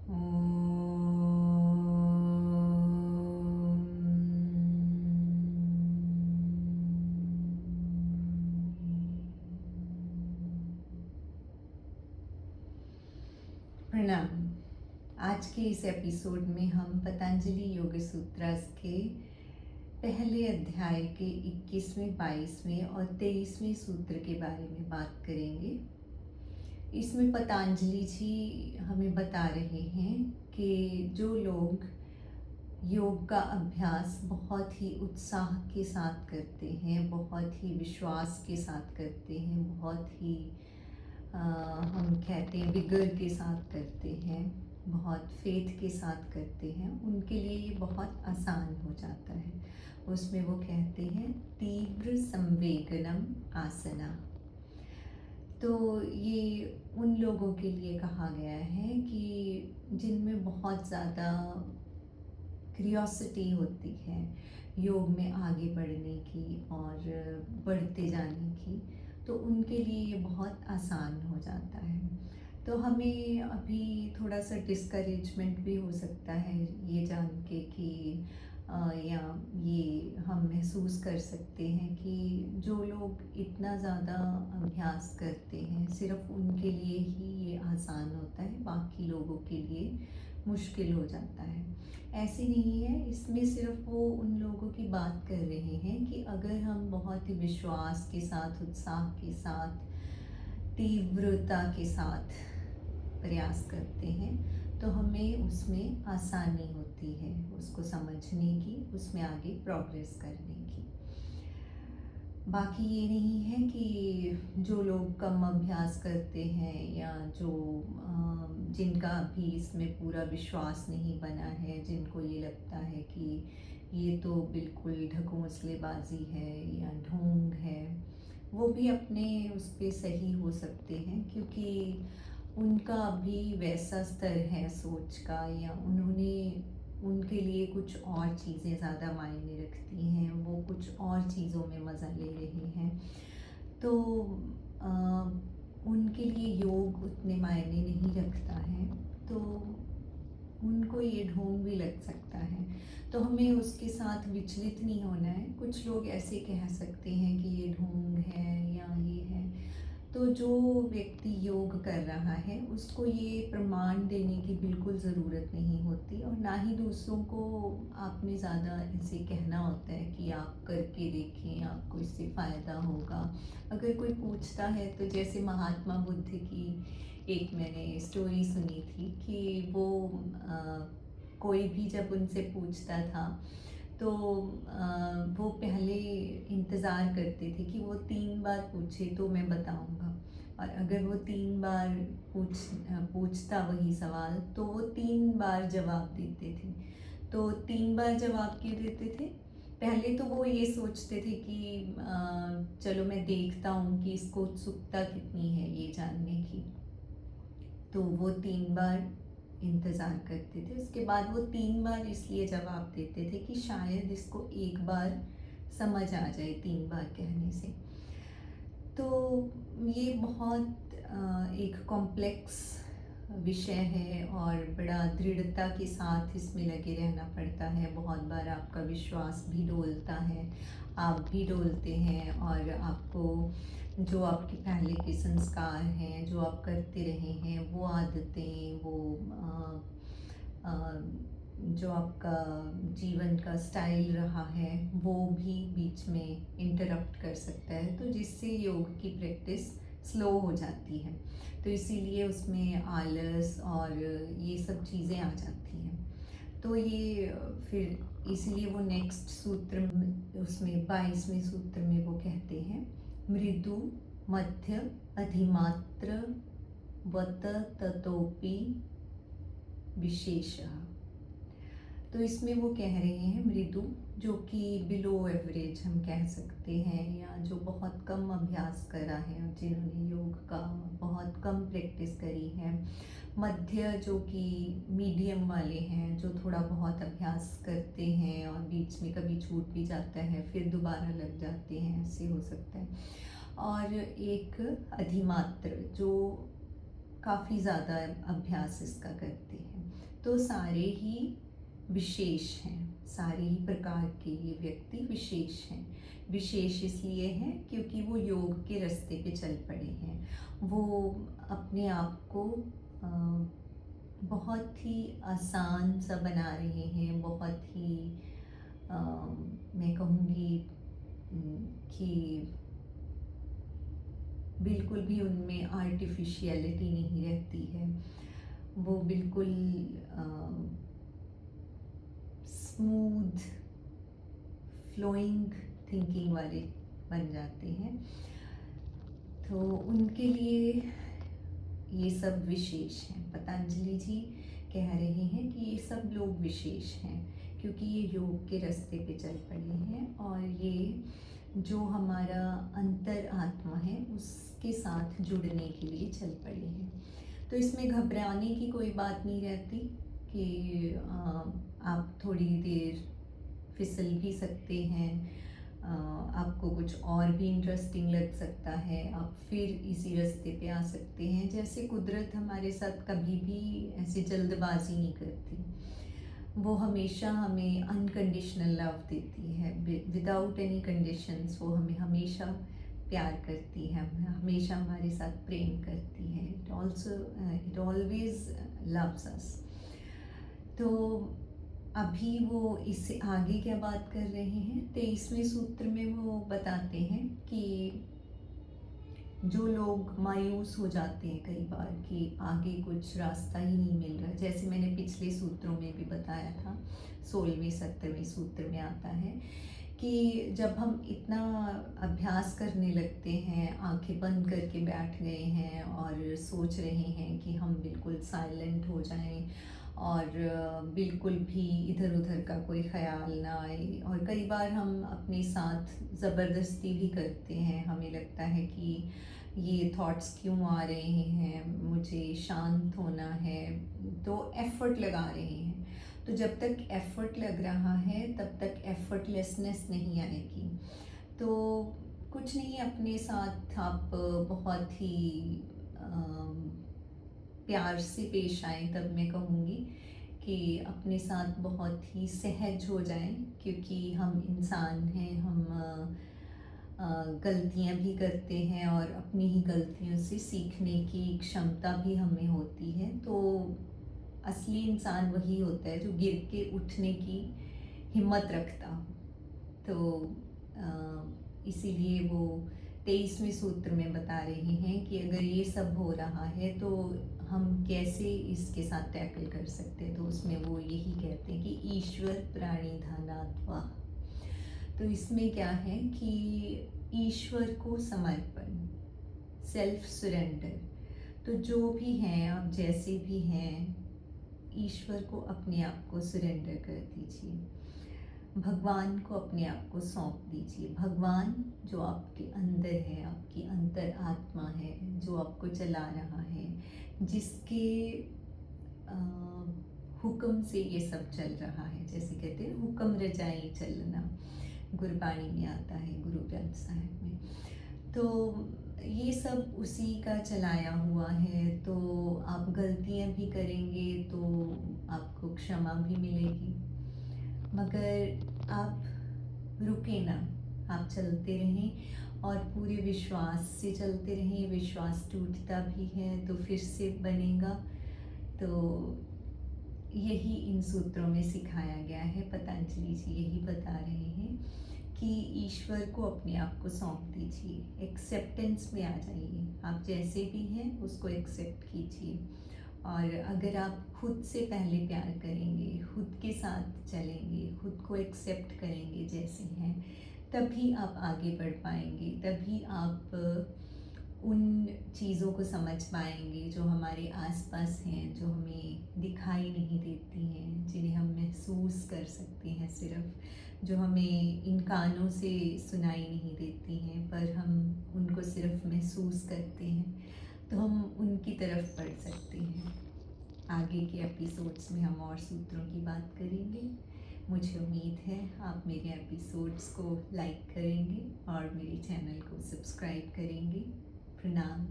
प्रणाम। आज के इस एपिसोड में हम पतंजलि योग सूत्रास के पहले अध्याय के 21वें, 22वें और 23वें सूत्र के बारे में बात करेंगे। इसमें पतंजलि जी हमें बता रहे हैं कि जो लोग योग का अभ्यास बहुत ही उत्साह के साथ करते हैं, बहुत ही विश्वास के साथ करते हैं, बहुत ही हम कहते हैं विगर के साथ करते हैं, बहुत फेथ के साथ करते हैं, उनके लिए ये बहुत आसान हो जाता है। उसमें वो कहते हैं तीव्र संवेगनम आसना। तो ये उन लोगों के लिए कहा गया है कि जिनमें बहुत ज़्यादा क्यूरियोसिटी होती है योग में आगे बढ़ने की और बढ़ते जाने की, तो उनके लिए ये बहुत आसान हो जाता है। तो हमें अभी थोड़ा सा डिस्करेजमेंट भी हो सकता है ये जान के कि या ये हम महसूस कर सकते हैं कि जो लोग इतना ज़्यादा अभ्यास करते हैं सिर्फ उनके लिए ही ये आसान होता है, बाकी लोगों के लिए मुश्किल हो जाता है। ऐसे नहीं है, इसमें सिर्फ वो उन लोगों की बात कर रहे हैं कि अगर हम बहुत ही विश्वास के साथ, उत्साह के साथ, तीव्रता के साथ प्रयास करते हैं तो हमें उसमें आसानी होती है उसको समझने की, उसमें आगे प्रोग्रेस करने की। बाकी ये नहीं है कि जो लोग कम अभ्यास करते हैं या जो जिनका अभी इसमें पूरा विश्वास नहीं बना है, जिनको ये लगता है कि ये तो बिल्कुल ढकोसलेबाजी है या ढोंग है, वो भी अपने उस पर सही हो सकते हैं, क्योंकि उनका अभी वैसा स्तर है सोच का, या उनके लिए कुछ और चीज़ें ज़्यादा मायने रखती हैं, वो कुछ और चीज़ों में मज़ा ले रहे हैं। तो आ, उनके लिए योग उतने मायने नहीं रखता है, तो उनको ये ढोंग भी लग सकता है। तो हमें उसके साथ विचलित नहीं होना है। कुछ लोग ऐसे कह सकते हैं कि ये ढोंग है या ये है, तो जो व्यक्ति योग कर रहा है उसको ये प्रमाण देने की बिल्कुल ज़रूरत नहीं होती, और ना ही दूसरों को आपने ज़्यादा ऐसे कहना होता है कि आप करके देखें, आपको इससे फ़ायदा होगा। अगर कोई पूछता है तो जैसे महात्मा बुद्ध की एक मैंने स्टोरी सुनी थी कि वो कोई भी जब उनसे पूछता था तो वो पहले इंतज़ार करते थे कि वो 3 बार पूछे तो मैं बताऊंगा, और अगर वो 3 बार पूछता वही सवाल तो वो 3 बार जवाब देते थे। तो 3 बार जवाब क्यों देते थे? पहले तो वो ये सोचते थे कि चलो मैं देखता हूँ कि इसको उत्सुकता कितनी है ये जानने की, तो वो 3 बार इंतज़ार करते थे। उसके बाद वो 3 बार इसलिए जवाब देते थे कि शायद इसको एक बार समझ आ जाए 3 बार कहने से। तो ये बहुत एक कॉम्प्लेक्स विषय है और बड़ा दृढ़ता के साथ इसमें लगे रहना पड़ता है। बहुत बार आपका विश्वास भी डोलता है, आप भी डोलते हैं, और आपको जो आपके पहले के संस्कार हैं, जो आप करते रहे हैं, वो आदतें, वो जो आपका जीवन का स्टाइल रहा है, वो भी बीच में इंटरप्ट कर सकता है, तो जिससे योग की प्रैक्टिस स्लो हो जाती है। तो इसीलिए उसमें आलस और ये सब चीज़ें आ जाती हैं। तो ये फिर इसीलिए वो नेक्स्ट सूत्र उसमें 22वें सूत्र में वो कहते हैं मृदु मध्य अधिमात्र वत ततोपि विशेषः। तो इसमें वो कह रहे हैं मृदु, जो कि बिलो एवरेज हम कह सकते हैं, या जो बहुत कम अभ्यास करा है और जिन्होंने योग का बहुत कम प्रैक्टिस करी है। मध्य, जो कि मीडियम वाले हैं, जो थोड़ा बहुत अभ्यास करते हैं और बीच में कभी छूट भी जाता है फिर दोबारा लग जाते हैं, ऐसे हो सकता है। और एक अधिमात्र, जो काफ़ी ज़्यादा अभ्यास इसका करते हैं। तो सारे ही विशेष हैं, सारे ही प्रकार के ये व्यक्ति विशेष हैं। विशेष इसलिए हैं क्योंकि वो योग के रास्ते पे चल पड़े हैं। वो अपने आप को अ, बहुत ही आसान सा बना रहे हैं, बहुत ही अ, मैं कहूँगी कि बिल्कुल भी उनमें आर्टिफिशियलिटी नहीं रहती है। वो बिल्कुल स्मूथ फ्लोइंग थिंकिंग वाले बन जाते हैं। तो उनके लिए ये सब विशेष हैं। पतंजलि जी कह रहे हैं कि ये सब लोग विशेष हैं क्योंकि ये योग के रास्ते पे चल पड़े हैं और ये जो हमारा अंतर आत्मा है उसके साथ जुड़ने के लिए चल पड़े हैं। तो इसमें घबराने की कोई बात नहीं रहती कि आप थोड़ी देर फिसल भी सकते हैं, आपको कुछ और भी इंटरेस्टिंग लग सकता है, आप फिर इसी रास्ते पे आ सकते हैं। जैसे कुदरत हमारे साथ कभी भी ऐसे जल्दबाजी नहीं करती, वो हमेशा हमें अनकंडीशनल लव देती है, विदाउट एनी कंडीशंस। वो हमें हमेशा प्यार करती है, हमेशा हमारे साथ प्रेम करती है। इट ऑलवेज लव्स अस। तो अभी वो इससे आगे क्या बात कर रहे हैं, 23वें सूत्र में वो बताते हैं कि जो लोग मायूस हो जाते हैं कई बार कि आगे कुछ रास्ता ही नहीं मिल रहा, जैसे मैंने पिछले सूत्रों में भी बताया था, 16वें 17वें सूत्र में आता है कि जब हम इतना अभ्यास करने लगते हैं, आंखें बंद करके बैठ गए हैं और सोच रहे हैं कि हम बिल्कुल साइलेंट हो जाएं और बिल्कुल भी इधर उधर का कोई ख्याल ना आए, और कई बार हम अपने साथ ज़बरदस्ती भी करते हैं, हमें लगता है कि ये थॉट्स क्यों आ रहे हैं, मुझे शांत होना है, तो एफ़र्ट लगा रहे हैं। तो जब तक एफ़र्ट लग रहा है तब तक एफ़र्टलेसनेस नहीं आएगी। तो कुछ नहीं, अपने साथ आप बहुत ही प्यार से पेश आएँ, तब मैं कहूँगी कि अपने साथ बहुत ही सहज हो जाएं, क्योंकि हम इंसान हैं, हम गलतियाँ भी करते हैं और अपनी ही गलतियों से सीखने की क्षमता भी हमें होती है। तो असली इंसान वही होता है जो गिर के उठने की हिम्मत रखता हो। तो इसीलिए वो 23वें सूत्र में बता रहे हैं कि अगर ये सब हो रहा है तो हम कैसे इसके साथ टैकल कर सकते हैं। तो उसमें वो यही कहते हैं कि ईश्वर प्राणी धनात्वा। तो इसमें क्या है कि ईश्वर को समर्पण, सेल्फ सरेंडर। तो जो भी हैं आप, जैसे भी हैं, ईश्वर को अपने आप को सरेंडर कर दीजिए, भगवान को अपने आप को सौंप दीजिए। भगवान जो आपके अंदर है, आपकी अंतर आत्मा है, जो आपको चला रहा है, जिसके हुक्म से ये सब चल रहा है। जैसे कहते हैं हुक्म रजाई चलना, गुरबाणी में आता है, गुरु ग्रंथ साहिब में। तो ये सब उसी का चलाया हुआ है। तो आप गलतियाँ भी करेंगे तो आपको क्षमा भी मिलेगी, मगर आप रुके ना, आप चलते रहें और पूरे विश्वास से चलते रहें। विश्वास टूटता भी है तो फिर से बनेगा। तो यही इन सूत्रों में सिखाया गया है। पतंजलि जी यही बता रहे हैं कि ईश्वर को अपने आप को सौंप दीजिए, एक्सेप्टेंस में आ जाइए। आप जैसे भी हैं उसको एक्सेप्ट कीजिए, और अगर आप खुद से पहले प्यार करेंगे, खुद के साथ चलेंगे, खुद को एक्सेप्ट करेंगे जैसे हैं, तभी आप आगे बढ़ पाएंगे। तभी आप उन चीज़ों को समझ पाएंगे जो हमारे आसपास हैं, जो हमें दिखाई नहीं देती हैं, जिन्हें हम महसूस कर सकते हैं सिर्फ, जो हमें इन कानों से सुनाई नहीं देती हैं, पर हम उनको सिर्फ महसूस करते हैं। तो हम उनकी तरफ बढ़ सकते हैं। आगे के एपिसोड्स में हम और सूत्रों की बात करेंगे। मुझे उम्मीद है आप मेरे एपिसोड्स को लाइक करेंगे और मेरे चैनल को सब्सक्राइब करेंगे। प्रणाम।